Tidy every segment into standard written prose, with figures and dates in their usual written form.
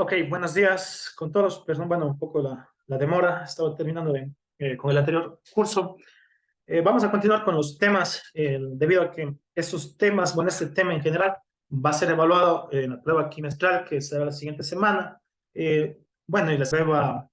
Ok, buenos días con todos. Perdón, bueno, un poco la demora. Estaba terminando con el anterior curso. Vamos a continuar con los temas, debido a que estos temas, bueno, este tema en general va a ser evaluado en la prueba quimestral que será la siguiente semana. Bueno, y la prueba,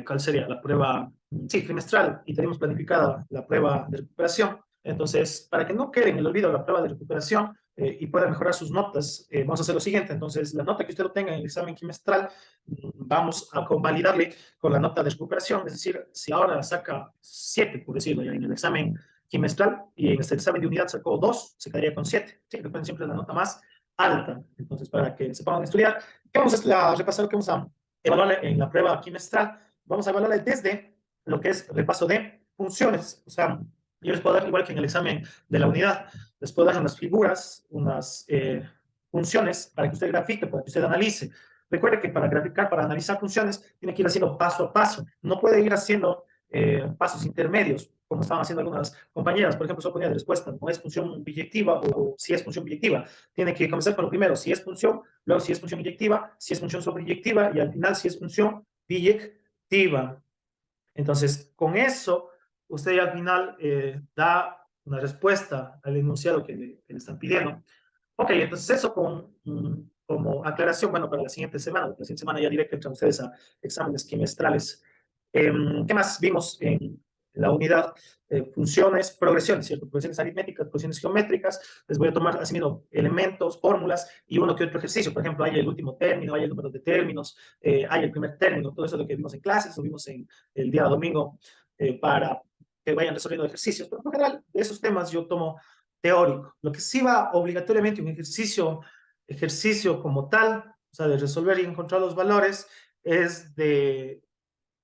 ¿cuál sería? La prueba, sí, trimestral, y tenemos planificada la prueba de recuperación. Entonces, para que no quede en el olvido la prueba de recuperación y pueda mejorar sus notas, vamos a hacer lo siguiente. Entonces, la nota que usted obtenga en el examen quimestral, vamos a convalidarle con la nota de recuperación. Es decir, si ahora saca 7, por decirlo ya, en el examen quimestral y en este examen de unidad sacó 2, se quedaría con 7. Sí, recuerden siempre la nota más alta. Entonces, para que se pongan a estudiar, ¿qué vamos a repasar? ¿Qué vamos a evaluar en la prueba quimestral? Vamos a evaluar desde lo que es repaso de funciones. O sea, yo les puedo dar, igual que en el examen de la unidad, les puedo dar unas figuras, unas funciones para que usted grafique, para que usted analice. Recuerde que para graficar, para analizar funciones, tiene que ir haciendo paso a paso. No puede ir haciendo pasos intermedios, como estaban haciendo algunas compañeras. Por ejemplo, solo ponía de respuesta, no es función biyectiva o si es función biyectiva. Tiene que comenzar con lo primero, si es función, luego si es función biyectiva, si es función sobreyectiva y al final si es función biyectiva. Entonces, con eso, usted ya al final da una respuesta al enunciado que le están pidiendo. Ok, entonces eso como aclaración, bueno, para la siguiente semana. La siguiente semana ya directo entran ustedes a exámenes trimestrales. ¿Qué más vimos en la unidad? Funciones, progresiones, ¿cierto? Progresiones aritméticas, progresiones geométricas. Les voy a tomar así elementos, fórmulas y uno que otro ejercicio. Por ejemplo, hay el último término, hay el número de términos, hay el primer término, todo eso es lo que vimos en clases, lo vimos en el día domingo para que vayan resolviendo ejercicios. Pero en general, de esos temas yo tomo teórico. Lo que sí va obligatoriamente un ejercicio como tal, o sea, de resolver y encontrar los valores, es de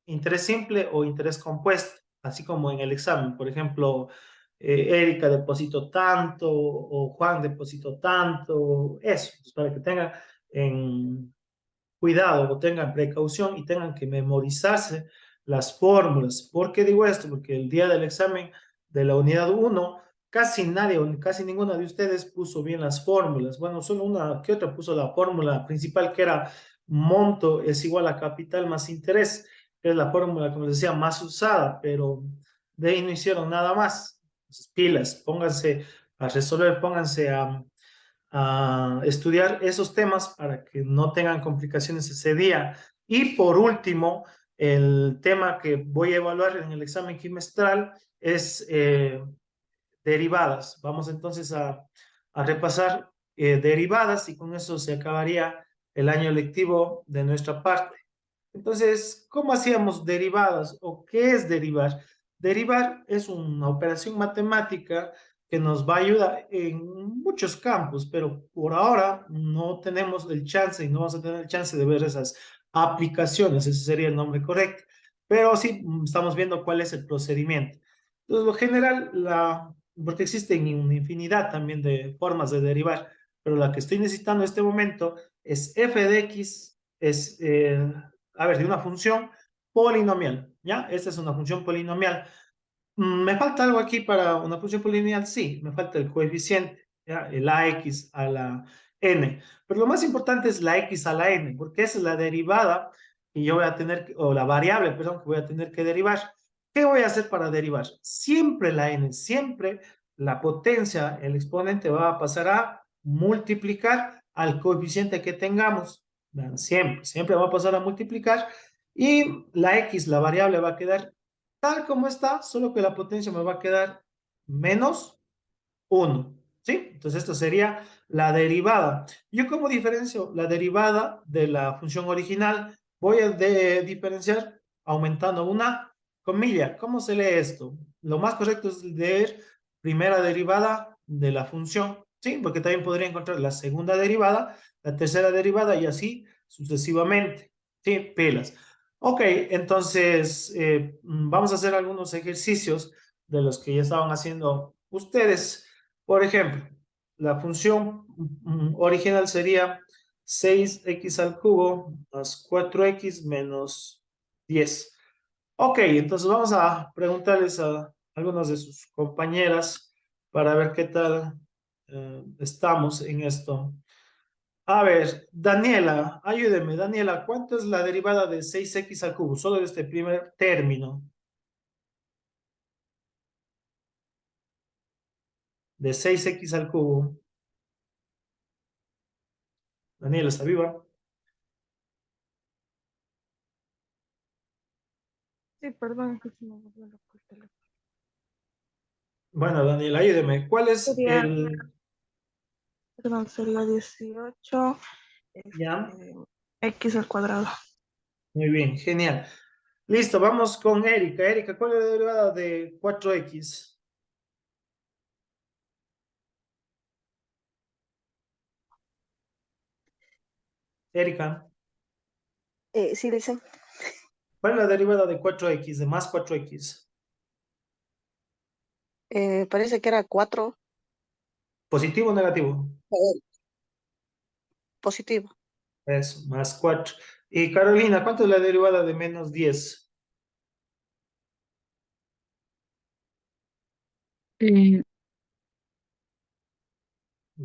interés simple o interés compuesto, así como en el examen. Por ejemplo, Erika depositó tanto o Juan depositó tanto, eso, pues para que tengan en cuidado o tengan precaución y tengan que memorizarse las fórmulas. ¿Por qué digo esto? Porque el día del examen de la unidad uno casi nadie o casi ninguna de ustedes puso bien las fórmulas. Bueno, solo una que otra puso la fórmula principal, que era monto es igual a capital más interés, que es la fórmula, como les decía, más usada, pero de ahí no hicieron nada más. Entonces, pilas, pónganse a resolver, pónganse a estudiar esos temas para que no tengan complicaciones ese día. Y por último, el tema que voy a evaluar en el examen quimestral es derivadas. Vamos entonces a repasar derivadas y con eso se acabaría el año lectivo de nuestra parte. Entonces, ¿cómo hacíamos derivadas o qué es derivar? Derivar es una operación matemática que nos va a ayudar en muchos campos, pero por ahora no tenemos el chance y no vamos a tener el chance de ver esas aplicaciones, ese sería el nombre correcto, pero sí estamos viendo cuál es el procedimiento. Entonces, lo general, porque existen una infinidad también de formas de derivar, pero la que estoy necesitando en este momento es f de x, es a ver, de una función polinomial, ¿ya? Esta es una función polinomial. ¿Me falta algo aquí para una función polinomial? Sí, me falta el coeficiente, ¿ya? El ax a la n. Pero lo más importante es la x a la n, porque esa es la derivada que yo voy a tener, o la variable, perdón, que voy a tener que derivar. ¿Qué voy a hacer para derivar? Siempre la n, siempre la potencia, el exponente va a pasar a multiplicar al coeficiente que tengamos. Siempre, siempre va a pasar a multiplicar y la x, la variable, va a quedar tal como está, solo que la potencia me va a quedar menos 1. ¿Sí? Entonces, esto sería la derivada. ¿Yo cómo diferencio la derivada de la función original? Voy a diferenciar aumentando una comilla. ¿Cómo se lee esto? Lo más correcto es leer primera derivada de la función, ¿sí? Porque también podría encontrar la segunda derivada, la tercera derivada y así sucesivamente, ¿sí? Pilas. Ok, entonces vamos a hacer algunos ejercicios de los que ya estaban haciendo ustedes. Por ejemplo, la función original sería 6x al cubo más 4x menos 10. Ok, entonces vamos a preguntarles a algunas de sus compañeras para ver qué tal estamos en esto. A ver, Daniela, ayúdeme. Daniela, ¿cuánto es la derivada de 6x al cubo? Solo de este primer término. De 6x al cubo. Daniela, ¿está viva? Sí, perdón, que se me volvió loco el teléfono. Bueno, Daniela, ayúdeme. ¿Cuál es Sería, el... perdón, sería 18 Ya, x al cuadrado. muy bien, genial. Listo, vamos con Erika. Erika, ¿cuál es la derivada de 4x? Erika, Sí, dicen. ¿cuál es la derivada de 4x, de más 4x? Parece que era 4. ¿Positivo o negativo? Positivo. Es más 4. Y Carolina, ¿cuánto es la derivada de menos 10? Eh,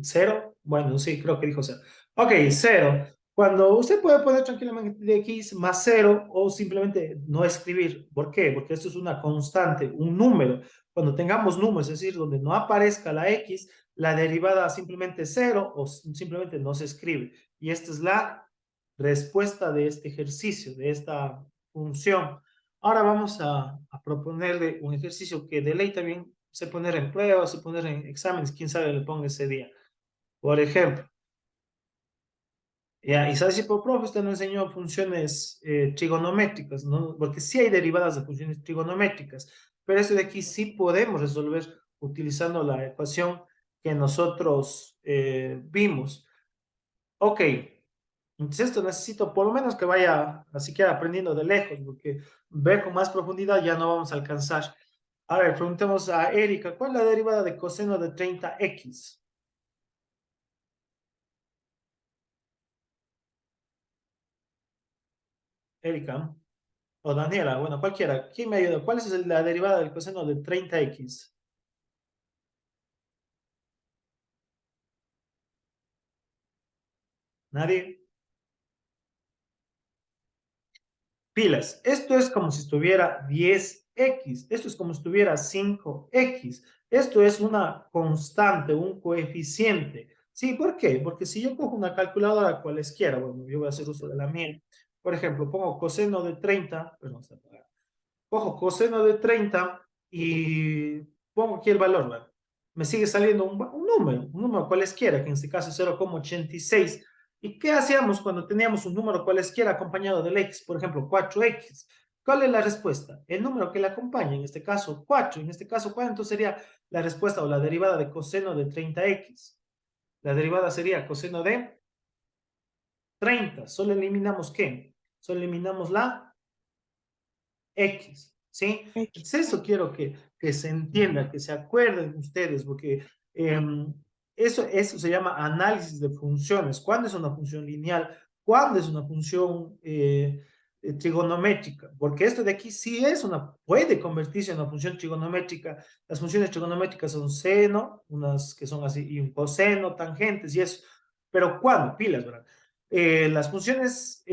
¿Cero? Bueno, sí, creo que dijo cero. Ok, cero. Cuando usted puede poner tranquilamente de x más cero o simplemente no escribir. ¿Por qué? Porque esto es una constante, un número. Cuando tengamos números, es decir, donde no aparezca la x, la derivada simplemente es cero o simplemente no se escribe. Y esta es la respuesta de este ejercicio, de esta función. Ahora vamos a proponerle un ejercicio que de ley también se poner en pruebas, se poner en exámenes, quién sabe le ponga ese día. Por ejemplo, ya, y sabes si por profe usted nos enseñó funciones trigonométricas, ¿no? Porque sí hay derivadas de funciones trigonométricas, pero esto de aquí sí podemos resolver utilizando la ecuación que nosotros vimos. Ok, entonces esto necesito por lo menos que vaya así que aprendiendo de lejos, porque ver con más profundidad ya no vamos a alcanzar. A ver, preguntemos a Erika, ¿cuál es la derivada de coseno de 30x? Erika. O Daniela, bueno, cualquiera. ¿Quién me ayuda? ¿Cuál es la derivada del coseno de 30x? ¿Nadie? Pilas. Esto es como si estuviera 10x. Esto es como si estuviera 5x. Esto es una constante, un coeficiente. ¿Sí? ¿Por qué? Porque si yo cojo una calculadora cualesquiera, bueno, yo voy a hacer uso de la mía. Por ejemplo, pongo coseno de 30, perdón, está apagado. Cojo coseno de 30 y pongo aquí el valor, ¿verdad? Me sigue saliendo un número cualesquiera, que en este caso es 0,86. ¿Y qué hacíamos cuando teníamos un número cualesquiera acompañado del x? Por ejemplo, 4x. ¿Cuál es la respuesta? El número que le acompaña, en este caso 4. En este caso, ¿cuánto sería la respuesta o la derivada de coseno de 30x? La derivada sería coseno de 30. Solo eliminamos ¿qué? Solo eliminamos la X, ¿sí? X. Entonces eso quiero que se entienda, que se acuerden ustedes, porque eso se llama análisis de funciones. ¿Cuándo es una función lineal? ¿Cuándo es una función trigonométrica? Porque esto de aquí sí es puede convertirse en una función trigonométrica. Las funciones trigonométricas son seno, unas que son así, y un coseno, tangentes y eso. Pero ¿cuándo? Pilas, ¿verdad? Las funciones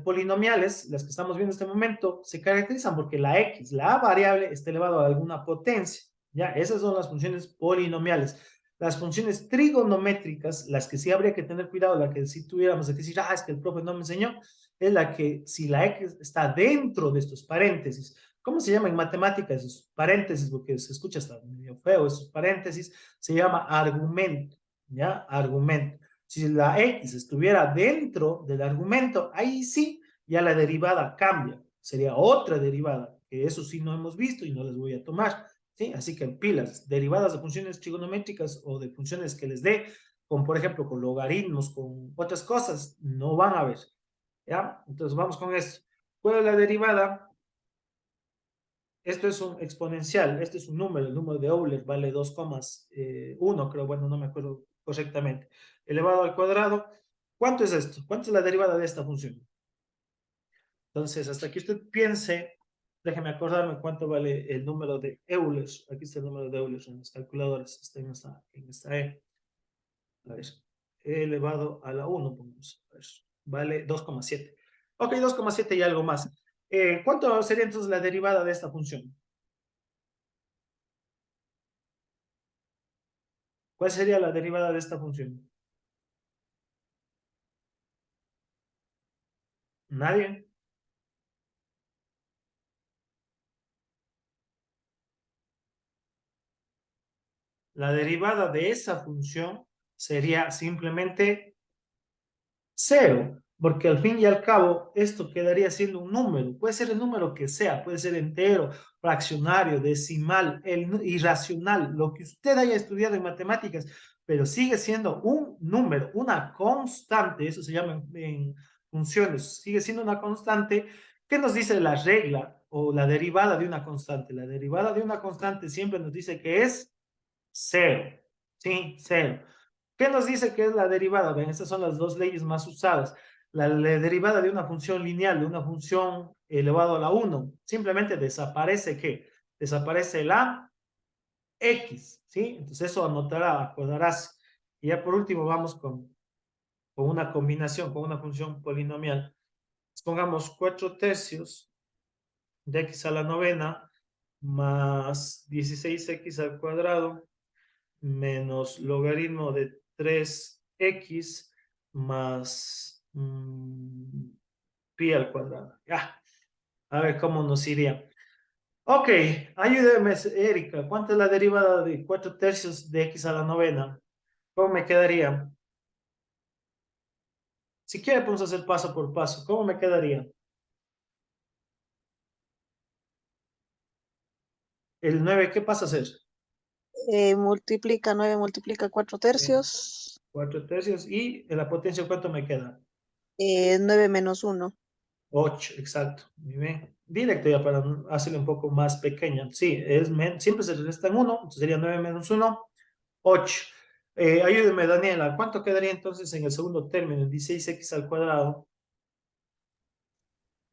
polinomiales, las que estamos viendo en este momento, se caracterizan porque la x, la variable, está elevado a alguna potencia. ¿Ya? Esas son las funciones polinomiales. Las funciones trigonométricas, las que sí habría que tener cuidado, la que sí tuviéramos que decir, es que el profe no me enseñó, es la que si la x está dentro de estos paréntesis. ¿Cómo se llama en matemáticas esos paréntesis? Porque se escucha hasta medio feo, esos paréntesis se llama argumento, ¿ya? Argumento. Si la x estuviera dentro del argumento, ahí sí, ya la derivada cambia. Sería otra derivada, que eso sí no hemos visto y no les voy a tomar. ¿Sí? Así que pilas, derivadas de funciones trigonométricas o de funciones que les dé, con por ejemplo, con logaritmos, con otras cosas, no van a ver. ¿Ya? Entonces vamos con esto. ¿Cuál es la derivada? Esto es un exponencial, este es un número, el número de Euler vale 2,1, creo, bueno, no me acuerdo correctamente. Elevado al cuadrado, ¿cuánto es esto? ¿Cuánto es la derivada de esta función? Entonces, hasta que usted piense, déjeme acordarme cuánto vale el número de Euler. Aquí está el número de Euler en las calculadoras, está en esta E. A ver, elevado a la 1, pongamos, a ver, vale 2,7. Ok, 2,7 y algo más. ¿Cuánto sería entonces la derivada de esta función? ¿Cuál sería la derivada de esta función? ¿Nadie? La derivada de esa función sería simplemente cero, porque al fin y al cabo esto quedaría siendo un número. Puede ser el número que sea, puede ser entero, fraccionario, decimal, irracional, lo que usted haya estudiado en matemáticas, pero sigue siendo un número, una constante, eso se llama en funciones, sigue siendo una constante. ¿Qué nos dice la regla o la derivada de una constante? La derivada de una constante siempre nos dice que es cero, ¿sí? Cero. ¿Qué nos dice que es la derivada? Ven, estas son las dos leyes más usadas. La derivada de una función lineal, de una función elevado a la 1, simplemente desaparece ¿qué? Desaparece la x, ¿sí? Entonces eso anotará, acordarás. Y ya por último vamos con una combinación, con una función polinomial. Pongamos 4 tercios de x a la novena más 16x al cuadrado menos logaritmo de 3x más pi al cuadrado. Ya, a ver cómo nos iría. Ok, ayúdeme, Erika. ¿Cuánto es la derivada de 4 tercios de x a la novena? ¿Cómo me quedaría? Si quiere, podemos hacer paso por paso. ¿Cómo me quedaría? El 9, ¿qué pasa a ser? Multiplica 9, multiplica 4 Es tercios. 4 tercios. ¿Y en la potencia cuánto me queda? 9 menos 1. 8, exacto. Muy bien. Directo ya para hacerle un poco más pequeña. Sí, siempre se resta en 1, entonces sería 9 menos 1, 8. Ayúdeme, Daniela, ¿cuánto quedaría entonces en el segundo término? 16x al cuadrado.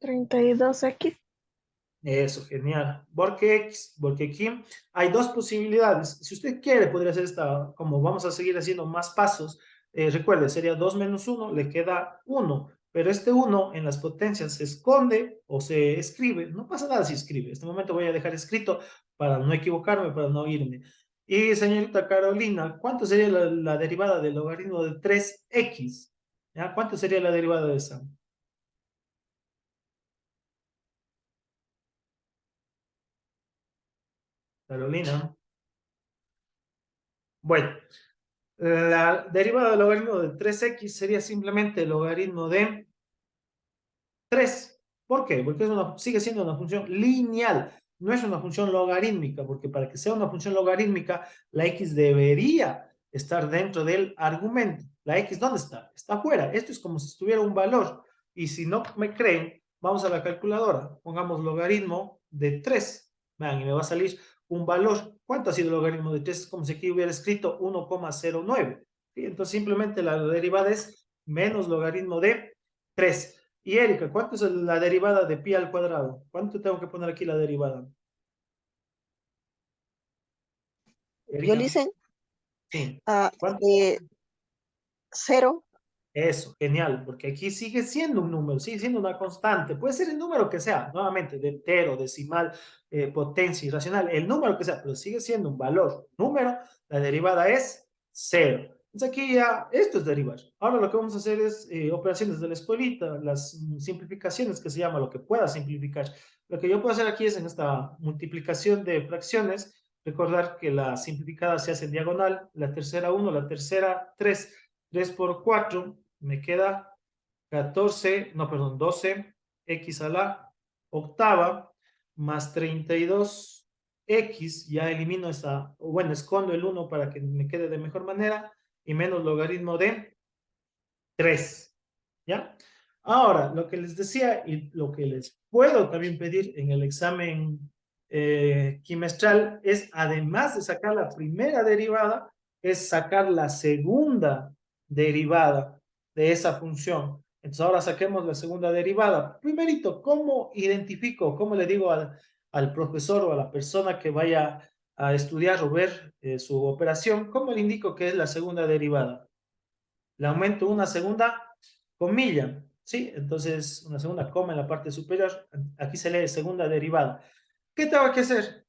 32x. Eso, genial. Porque aquí hay dos posibilidades. Si usted quiere, podría hacer esta, como vamos a seguir haciendo más pasos, recuerde, sería 2 menos 1, le queda 1, pero este 1 en las potencias se esconde o se escribe, no pasa nada si escribe, en este momento voy a dejar escrito para no equivocarme, para no irme. Y señorita Carolina, ¿cuánto sería la derivada del logaritmo de 3x? ¿Ya? ¿Cuánto sería la derivada de esa? Carolina. Bueno. La derivada del logaritmo de 3x sería simplemente el logaritmo de 3. ¿Por qué? Porque sigue siendo una función lineal, no es una función logarítmica, porque para que sea una función logarítmica, la x debería estar dentro del argumento. ¿La x dónde está? Está afuera. Esto es como si estuviera un valor. Y si no me creen, vamos a la calculadora. Pongamos logaritmo de 3. Vean, y me va a salir un valor. ¿Cuánto ha sido el logaritmo de 3? Es como si aquí hubiera escrito 1,09. ¿Sí? Entonces simplemente la derivada es menos logaritmo de 3. Y Erika, ¿cuánto es la derivada de pi al cuadrado? ¿Cuánto tengo que poner aquí la derivada? Yo Erika, le hice sí. a ¿Cuánto? 0. Eso, genial, porque aquí sigue siendo un número, sigue siendo una constante. Puede ser el número que sea, nuevamente, de entero, decimal, potencia, irracional, el número que sea, pero sigue siendo un valor, número, la derivada es cero. Entonces aquí ya, esto es derivar. Ahora lo que vamos a hacer es operaciones de la escuelita, las simplificaciones que se llama, lo que pueda simplificar. Lo que yo puedo hacer aquí es en esta multiplicación de fracciones, recordar que la simplificada se hace en diagonal, la tercera 1, la tercera 3. 3 por 4 me queda 14, no, perdón, 12 x a la octava más 32x, ya elimino esa, o bueno, escondo el 1 para que me quede de mejor manera, y menos logaritmo de 3, ¿ya? Ahora, lo que les decía y lo que les puedo también pedir en el examen quimestral es, además de sacar la primera derivada, es sacar la segunda derivada de esa función. Entonces ahora saquemos la segunda derivada. Primerito, ¿cómo identifico, cómo le digo al profesor o a la persona que vaya a estudiar o ver su operación, cómo le indico que es la segunda derivada? le aumento una segunda comilla, ¿sí? Entonces, una segunda coma en la parte superior, aquí se lee segunda derivada. ¿Qué tengo que hacer?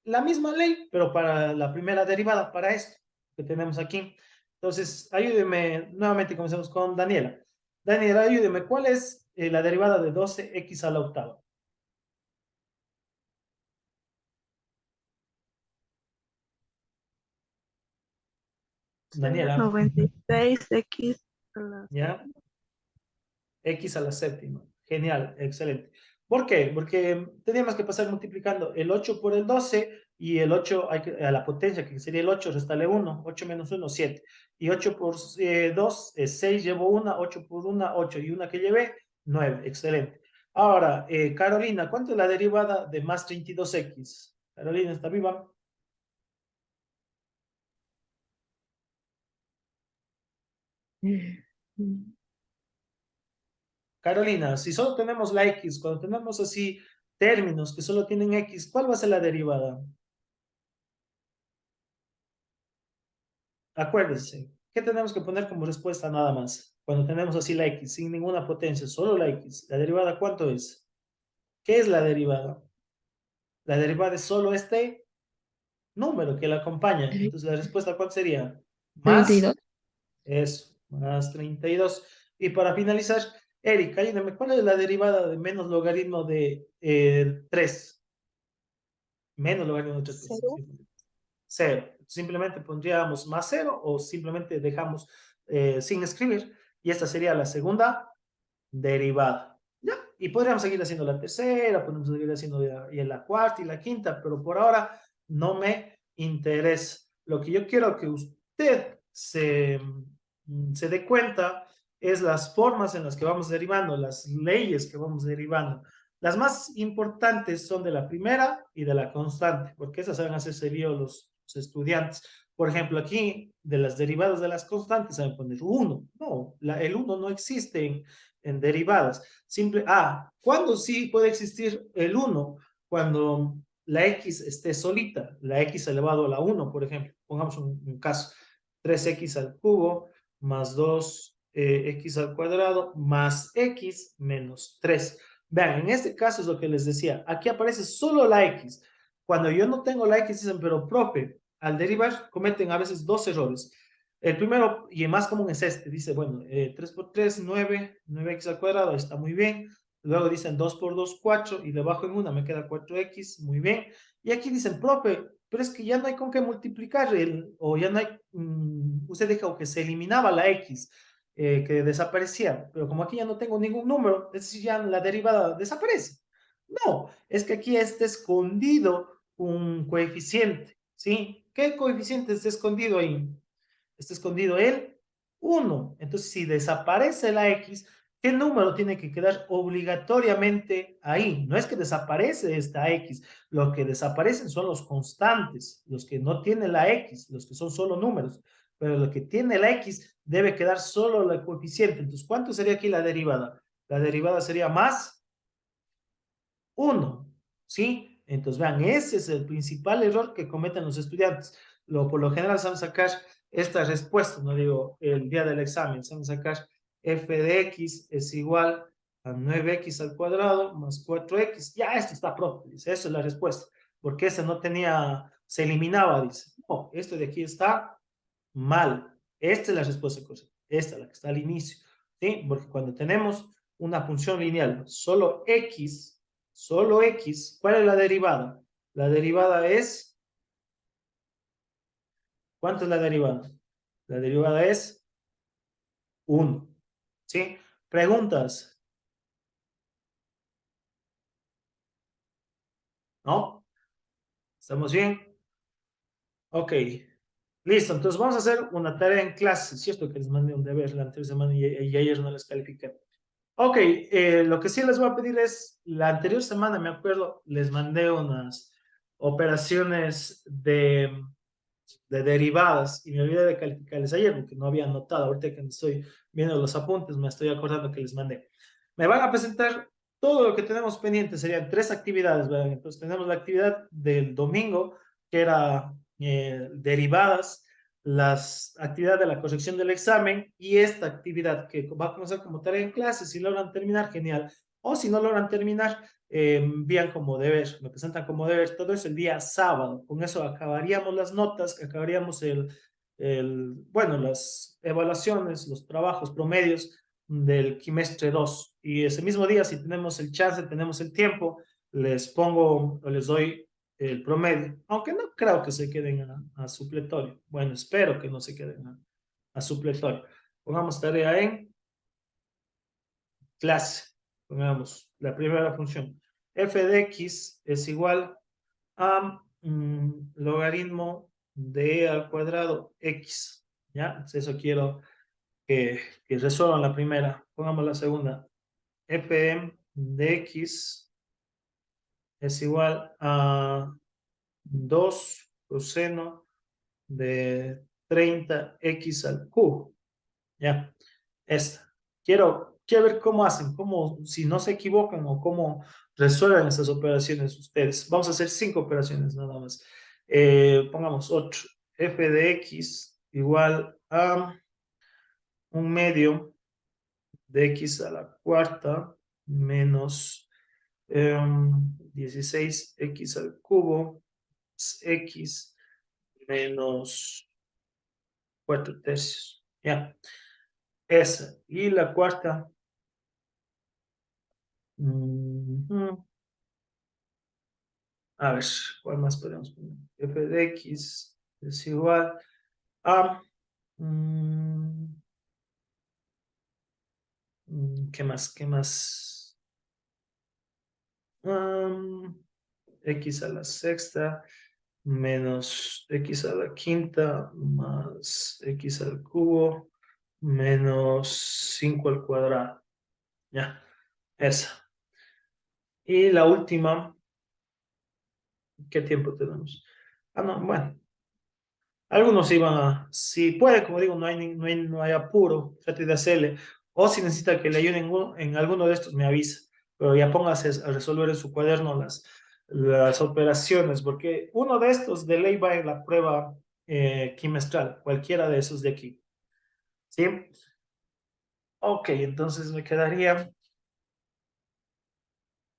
La misma ley, pero para la primera derivada, para esto que tenemos aquí. Entonces, ayúdeme, nuevamente comencemos con Daniela. Daniela, ayúdeme, ¿cuál es la derivada de 12x a la octava? Daniela, 96x a la ¿ya? X a la séptima. Genial, excelente. ¿Por qué? Porque teníamos que pasar multiplicando el 8 por el 12 y el 8 a la potencia, que sería el 8, restarle 1. 8 menos 1, 7. Y 8 por 2 es 6, llevo 1. 8 por 1, 8. Y una que llevé, 9. Excelente. Ahora, Carolina, ¿cuánto es la derivada de más 32x? Carolina, ¿está viva? Mm, Carolina, si solo tenemos la x, cuando tenemos así términos que solo tienen x, ¿cuál va a ser la derivada? Acuérdense, ¿qué tenemos que poner como respuesta nada más? Cuando tenemos así la x, sin ninguna potencia, solo la x. ¿La derivada cuánto es? ¿Qué es la derivada? La derivada es solo este número que la acompaña. Entonces, la respuesta ¿cuál sería? Más 32. eso, más 32. Y para finalizar, Erika, ayúdame, ¿cuál es la derivada de menos logaritmo de 3? Menos logaritmo de 3, pues. 0. Cero. Simplemente pondríamos más cero o simplemente dejamos sin escribir y esta sería la segunda derivada. ¿Ya? Y podríamos seguir haciendo la tercera, podemos seguir haciendo la cuarta y la quinta, pero por ahora no me interesa. Lo que yo quiero que usted se dé cuenta es las formas en las que vamos derivando, las leyes que vamos derivando. Las más importantes son de la primera y de la constante, porque esas saben hacerse lío los estudiantes. Por ejemplo, aquí de las derivadas de las constantes saben poner 1. No, el 1 no existe en derivadas. ¿Cuándo sí puede existir el 1? Cuando la x esté solita, la x elevado a la 1, por ejemplo. Pongamos un caso. 3x al cubo más 2x al cuadrado más x menos 3. Vean, en este caso es lo que les decía. Aquí aparece solo la x. Cuando yo no tengo la x, dicen, pero profe, al derivar cometen a veces dos errores. El primero, y el más común es este, dice, bueno, 3 por 3, 9, 9x al cuadrado, está muy bien. Luego dicen 2 por 2, 4, y le bajo en una, me queda 4x, muy bien. Y aquí dicen, profe, pero es que ya no hay con qué multiplicar, o ya no hay, usted dijo que se eliminaba la x, que desaparecía, pero como aquí ya no tengo ningún número, es decir, ya la derivada desaparece. No, es que aquí está escondido un coeficiente, ¿sí? ¿Qué coeficiente está escondido ahí? Está escondido el 1. Entonces, si desaparece la x, ¿qué número tiene que quedar obligatoriamente ahí? No es que desaparece esta x, lo que desaparecen son los constantes, los que no tienen la x, los que son solo números, pero lo que tiene la x debe quedar solo el coeficiente. Entonces, ¿cuánto sería aquí la derivada? La derivada sería más 1, ¿sí? Entonces, vean, ese es el principal error que cometen los estudiantes. Por lo general, saben sacar esta respuesta, no digo el día del examen, saben sacar f de x es igual a 9x al cuadrado más 4x. Ya, esto está propio, dice, esa es la respuesta. Porque ese no tenía, se eliminaba, dice. No, esto de aquí está mal. Esta es la respuesta correcta. Esta es la que está al inicio, ¿sí? Porque cuando tenemos una función lineal, solo x, ¿cuál es la derivada? La derivada es, ¿cuánto es la derivada? La derivada es 1, ¿sí? Preguntas, ¿no? ¿Estamos bien? Ok, listo. Entonces vamos a hacer una tarea en clase, ¿cierto? Que les mandé un deber la anterior semana y ayer no les califiqué. Ok, lo que sí les voy a pedir es, la anterior semana, me acuerdo, les mandé unas operaciones de derivadas y me olvidé de calificarles ayer porque no había anotado. Ahorita que me estoy viendo los apuntes, me estoy acordando que les mandé. Me van a presentar todo lo que tenemos pendiente, serían 3 actividades, ¿verdad? Entonces tenemos la actividad del domingo, que era derivadas. las actividades de la corrección del examen y esta actividad que va a comenzar como tarea en clase. Si logran terminar, genial. O si no logran terminar, envían como deber, me presentan como deber. Todo eso el día sábado. Con eso acabaríamos las notas, acabaríamos bueno, las evaluaciones, los trabajos promedios del quimestre 2. Y ese mismo día, si tenemos el chance, tenemos el tiempo, les pongo o les doy el promedio, aunque no creo que se queden a supletorio. Bueno, espero que no se queden a supletorio. Pongamos tarea en clase. Pongamos la primera función. F de X es igual a logaritmo de E al cuadrado X. ¿Ya? Entonces eso quiero que resuelvan la primera. Pongamos la segunda. F de X es igual a 2 coseno de 30x al cubo. Ya, esta. Quiero ver cómo hacen, cómo, si no se equivocan o cómo resuelven estas operaciones ustedes. Vamos a hacer 5 operaciones nada más. Pongamos otro. F de x igual a un medio de x a la cuarta menos 16x al cubo x menos 4 tercios. Ya, esa. Y la cuarta. A ver, ¿cuál más podemos poner? F de X es igual a. ¿Qué más? ¿Qué más? X a la sexta menos X a la quinta más X al cubo menos 5 al cuadrado. Ya, esa. Y la última, ¿qué tiempo tenemos? Ah, no, bueno. Algunos iban si puede, como digo, no hay apuro, trate de hacerle. O si necesita que le ayuden en alguno de estos, me avisa. Pero ya póngase a resolver en su cuaderno las operaciones, porque uno de estos de ley va en la prueba quimestral, cualquiera de esos de aquí. ¿Sí? Ok, entonces me quedaría,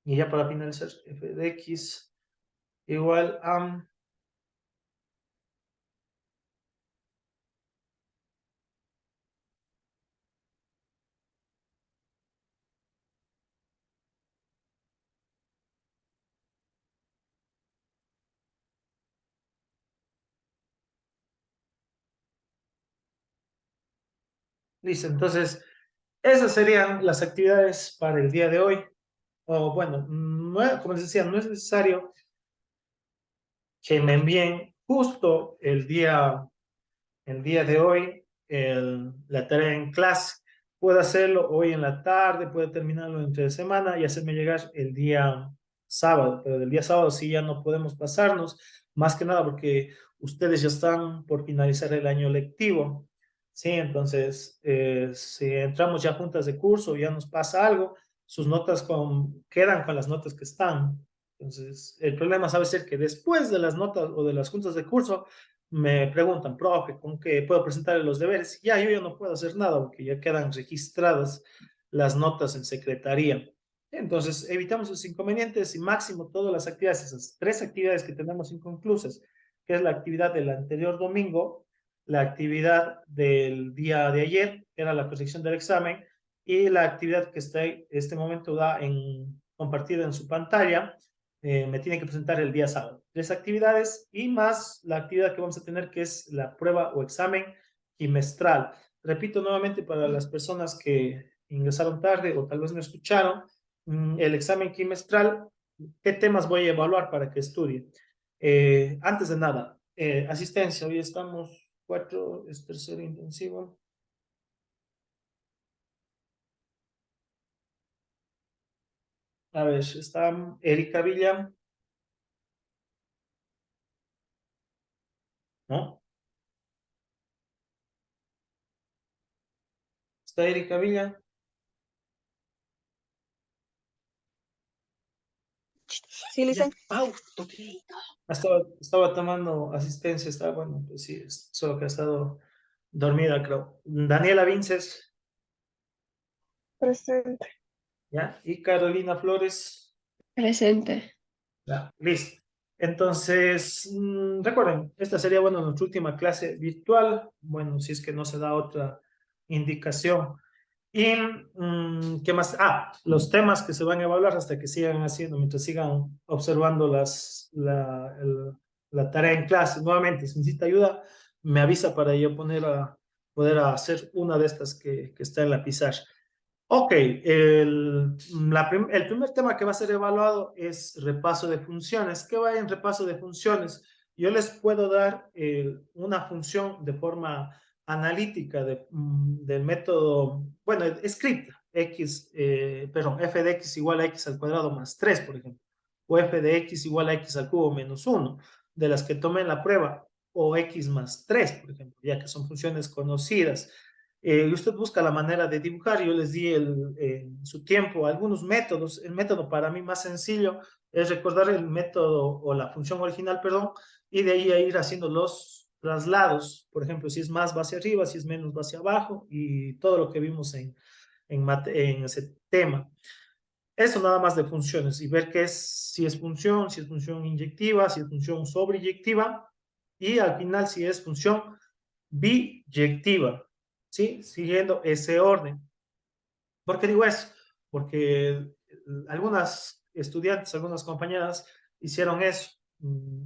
y ya para finalizar, f de x igual a. Listo, entonces esas serían las actividades para el día de hoy. O bueno, como les decía, no es necesario que me envíen justo el día de hoy la tarea en clase. Puedo hacerlo hoy en la tarde, puedo terminarlo entre semana y hacerme llegar el día sábado, pero del día sábado sí ya no podemos pasarnos, más que nada porque ustedes ya están por finalizar el año lectivo. Sí, entonces, si entramos ya juntas de curso, ya nos pasa algo, sus notas quedan con las notas que están. Entonces, el problema sabe ser que después de las notas o de las juntas de curso, me preguntan, profe, ¿con qué puedo presentarle los deberes? Ya, yo ya no puedo hacer nada porque ya quedan registradas las notas en secretaría. Entonces, evitamos esos inconvenientes y máximo todas las actividades, esas 3 actividades que tenemos inconclusas, que es la actividad del anterior domingo, la actividad del día de ayer, que era la corrección del examen, y la actividad que está en este momento da compartida en su pantalla, me tienen que presentar el día sábado. 3 actividades y más la actividad que vamos a tener, que es la prueba o examen quimestral. Repito nuevamente para las personas que ingresaron tarde o tal vez no escucharon, el examen quimestral, ¿qué temas voy a evaluar para que estudie? Antes de nada, asistencia, hoy estamos 4, es tercero intensivo. A ver, está Erika Villa, ¿no? Está Erika Villa. Sí, Ya. Licen. Au, ok. Estaba tomando asistencia, estaba bueno, pues sí, solo que ha estado dormida, creo. Daniela Vinces, Presente. ¿ya? Y Carolina Flores, Presente. ya, listo. Entonces, recuerden, esta sería, bueno, nuestra última clase virtual. Bueno, si es que no se da otra indicación. Y, ¿qué más? Ah, los temas que se van a evaluar hasta que sigan haciendo, mientras sigan observando la tarea en clase. Nuevamente, si necesita ayuda, me avisa para yo poder hacer una de estas que está en la pizarra. Ok, el primer tema que va a ser evaluado es repaso de funciones. ¿Qué va en repaso de funciones? Yo les puedo dar una función de forma analítica del método, bueno, escrita, f de x igual a x al cuadrado más 3, por ejemplo, o f de x igual a x al cubo menos 1, de las que tomé en la prueba, o x más 3, por ejemplo, ya que son funciones conocidas. Y usted busca la manera de dibujar. Yo les di en su tiempo algunos métodos. El método para mí más sencillo es recordar el método o la función original, perdón, y de ahí a ir haciendo los traslados. Por ejemplo, si es más va hacia arriba, si es menos va hacia abajo y todo lo que vimos en ese tema. Eso nada más de funciones y ver qué es, si es función inyectiva, si es función sobreyectiva y al final si es función biyectiva, ¿sí? Siguiendo ese orden. ¿Por qué digo eso? Porque algunas estudiantes, algunas compañeras hicieron eso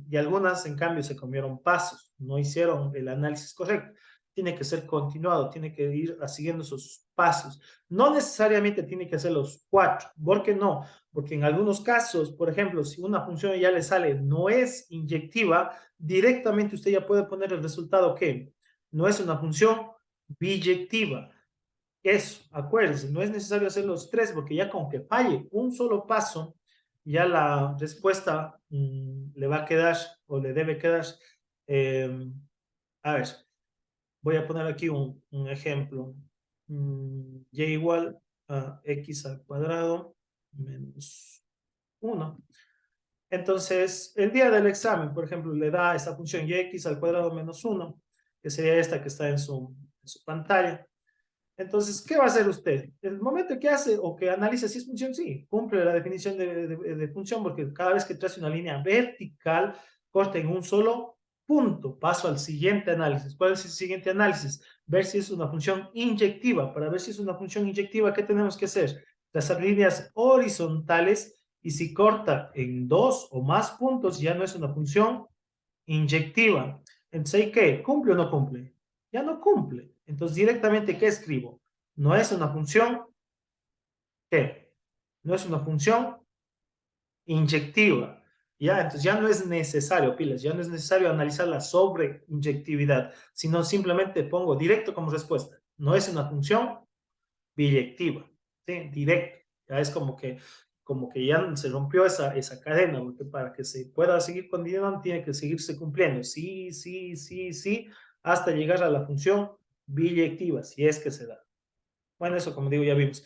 y algunas, en cambio, se comieron pasos, no hicieron el análisis correcto. Tiene que ser continuado, tiene que ir siguiendo esos pasos. No necesariamente tiene que hacer los 4. ¿Por qué no? Porque en algunos casos, por ejemplo, si una función ya le sale no es inyectiva, directamente usted ya puede poner el resultado que no es una función biyectiva. Eso, acuérdense, no es necesario hacer los 3 porque ya con que falle un solo paso, ya la respuesta le va a quedar o le debe quedar. eh, a ver, voy a poner aquí un ejemplo. Y igual a x al cuadrado menos 1. Entonces, el día del examen, por ejemplo, le da esta función y al cuadrado menos 1, que sería esta que está en su pantalla. Entonces, ¿qué va a hacer usted? El momento que hace o que analiza si es función, sí, cumple la definición de función, porque cada vez que trace una línea vertical, corta en un solo punto. Paso al siguiente análisis. ¿Cuál es el siguiente análisis? Ver si es una función inyectiva. Para ver si es una función inyectiva, ¿qué tenemos que hacer? Trazar líneas horizontales y si corta en 2 o más puntos, ya no es una función inyectiva. Entonces, ¿qué? ¿Cumple o no cumple? Ya no cumple. Entonces, directamente, ¿qué escribo? No es una función, ¿qué? No es una función inyectiva. Ya, entonces ya no es necesario, pilas, ya no es necesario analizar la sobreinyectividad, sino simplemente pongo directo como respuesta. No es una función biyectiva, ¿sí? Directo. Ya es como que ya se rompió esa cadena, porque para que se pueda seguir continuando tiene que seguirse cumpliendo. Sí, sí, sí, sí, hasta llegar a la función biyectiva, si es que se da. Bueno, eso como digo ya vimos.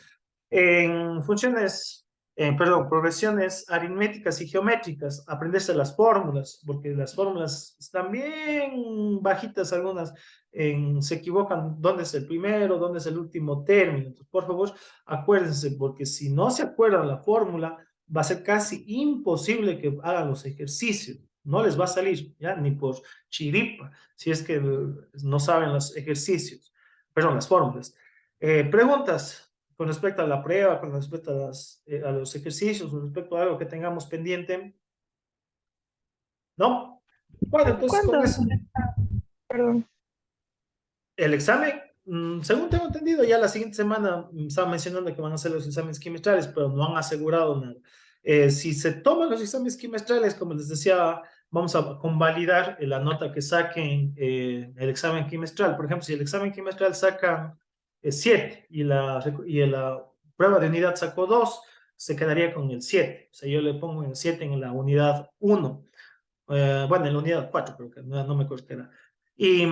En funciones, perdón, progresiones aritméticas y geométricas, aprenderse las fórmulas, porque las fórmulas están bien bajitas algunas, se equivocan dónde es el primero, dónde es el último término. Entonces, por favor, acuérdense, porque si no se acuerdan la fórmula, va a ser casi imposible que hagan los ejercicios. No les va a salir, ¿ya? Ni por chiripa, si es que no saben los ejercicios, perdón, las fórmulas. Preguntas con respecto a la prueba, con respecto a los ejercicios, con respecto a algo que tengamos pendiente. ¿No? Bueno, entonces con ¿Cuándo? eso, Perdón. el examen, según tengo entendido, ya la siguiente semana estaban mencionando que van a hacer los exámenes trimestrales, pero no han asegurado nada. Si se toman los exámenes trimestrales, como les decía, vamos a convalidar la nota que saquen el examen trimestral. Por ejemplo, si el examen trimestral sacan 7 y la prueba de unidad sacó 2, se quedaría con el 7. O sea, yo le pongo el 7 en la unidad 1. Bueno, en la unidad 4 creo que no me acuerdo qué era. Y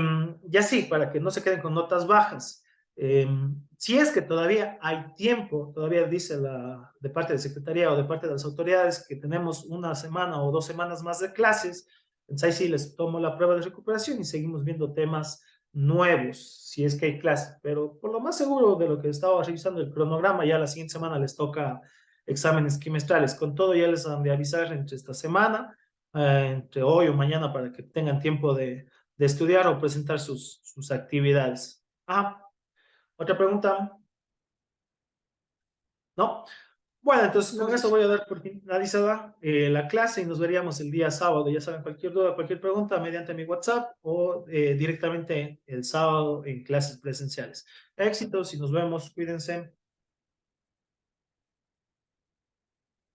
ya sí, para que no se queden con notas bajas. Si es que todavía hay tiempo, todavía dice de parte de Secretaría o de parte de las autoridades que tenemos una semana o 2 semanas más de clases, entonces ahí sí les tomo la prueba de recuperación y seguimos viendo temas nuevos, si es que hay clases. Pero por lo más seguro de lo que estaba revisando el cronograma, ya la siguiente semana les toca exámenes trimestrales. Con todo, ya les han de avisar entre esta semana, entre hoy o mañana, para que tengan tiempo de estudiar o presentar sus actividades. Ajá. ¿Otra pregunta? ¿No? Bueno, entonces con eso voy a dar por finalizada la clase y nos veríamos el día sábado. Ya saben, cualquier duda, cualquier pregunta mediante mi WhatsApp o directamente el sábado en clases presenciales. Éxitos y nos vemos. Cuídense.